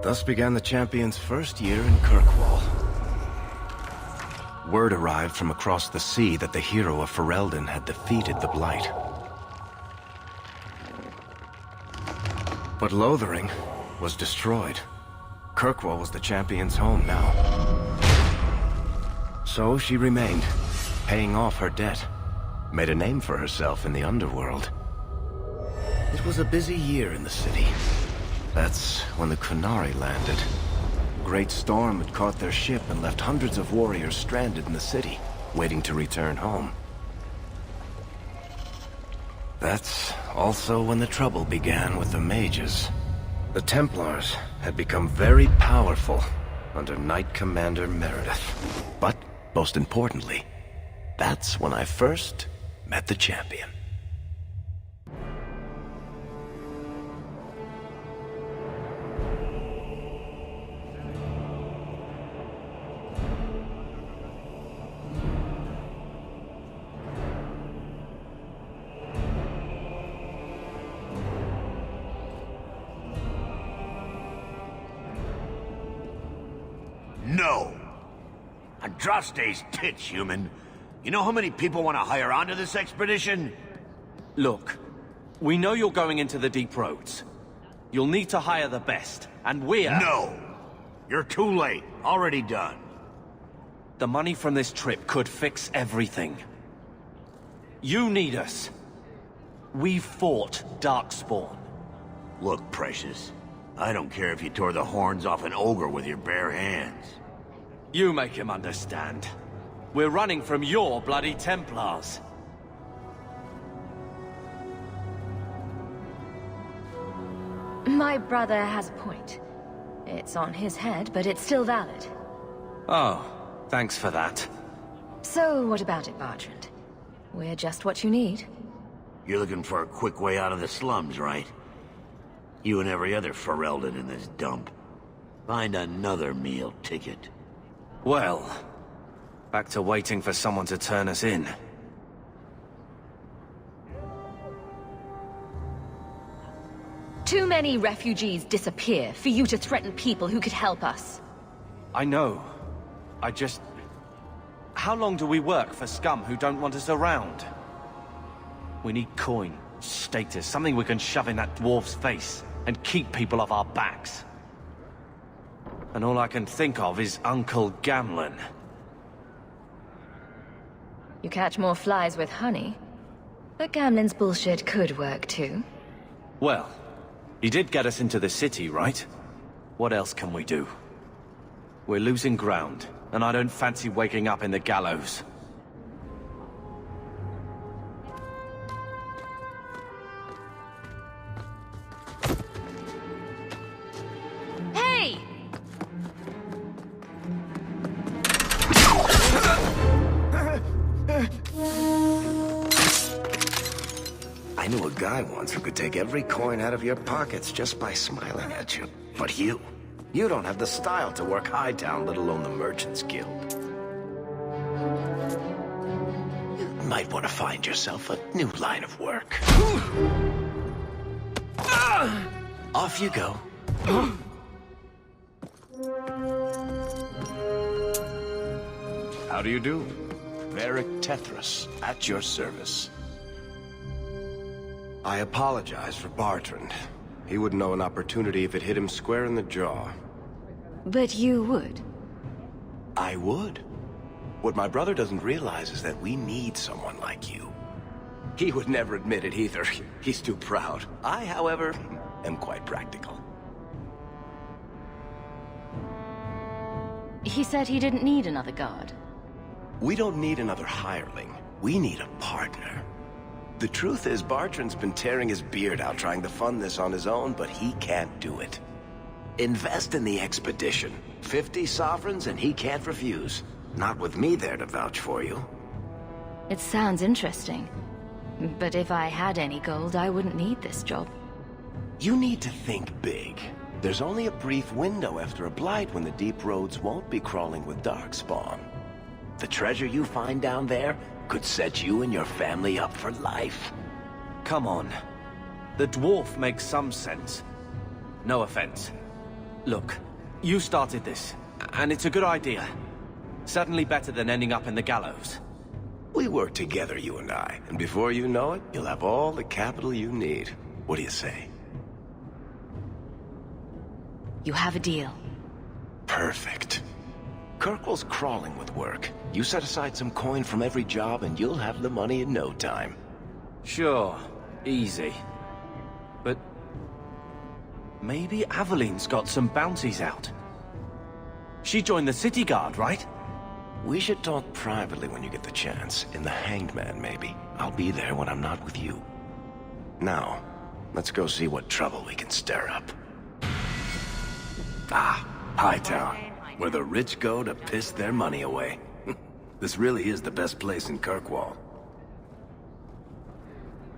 Thus began the champion's first year in Kirkwall. Word arrived from across the sea that the hero of Ferelden had defeated the Blight. But Lothering was destroyed. Kirkwall was the champion's home now. So she remained, paying off her debt, made a name for herself in the underworld. It was a busy year in the city. That's when the Qunari landed. A great storm had caught their ship and left hundreds of warriors stranded in the city, waiting to return home. That's also when the trouble began with the mages. The Templars had become very powerful under Knight Commander Meredith. But, most importantly, that's when I first met the champion. No! Andraste's tits, human. You know how many people want to hire onto this expedition? Look, we know you're going into the deep roads. You'll need to hire the best, and we're... No! You're too late. Already done. The money from this trip could fix everything. You need us. We've fought Darkspawn. Look, Precious. I don't care if you tore the horns off an ogre with your bare hands. You make him understand. We're running from your bloody Templars. My brother has a point. It's on his head, but it's still valid. Oh, thanks for that. So, what about it, Bertrand? We're just what you need. You're looking for a quick way out of the slums, right? You and every other Ferelden in this dump. Find another meal ticket. Well, back to waiting for someone to turn us in. Too many refugees disappear for you to threaten people who could help us. I know. How long do we work for scum who don't want us around? We need coin, status, something we can shove in that dwarf's face and keep people off our backs. And all I can think of is Uncle Gamlen. You catch more flies with honey. But Gamlen's bullshit could work too. Well, he did get us into the city, right? What else can we do? We're losing ground, and I don't fancy waking up in the gallows. Hey! I knew a guy once who could take every coin out of your pockets just by smiling at you. But you don't have the style to work Hightown, let alone the Merchants Guild. You might want to find yourself a new line of work. Off you go. How do you do? Varric Tethras, at your service. I apologize for Bertrand. He wouldn't know an opportunity if it hit him square in the jaw. But you would. I would. What my brother doesn't realize is that we need someone like you. He would never admit it either. He's too proud. I, however, am quite practical. He said he didn't need another guard. We don't need another hireling. We need a partner. The truth is, Bertrand's been tearing his beard out trying to fund this on his own, but he can't do it. Invest in the expedition. 50 sovereigns and he can't refuse. Not with me there to vouch for you. It sounds interesting. But if I had any gold, I wouldn't need this job. You need to think big. There's only a brief window after a blight when the deep roads won't be crawling with darkspawn. The treasure you find down there could set you and your family up for life. Come on. The dwarf makes some sense. No offense. Look, you started this, and it's a good idea. Certainly better than ending up in the gallows. We work together, you and I, and before you know it, you'll have all the capital you need. What do you say? You have a deal. Perfect. Kirkwall's crawling with work. You set aside some coin from every job and you'll have the money in no time. Sure, easy. But maybe Aveline's got some bounties out. She joined the city guard, right? We should talk privately when you get the chance. In the Hanged Man, maybe. I'll be there when I'm not with you. Now, let's go see what trouble we can stir up. Ah, Hightown, where the rich go to piss their money away. This really is the best place in Kirkwall.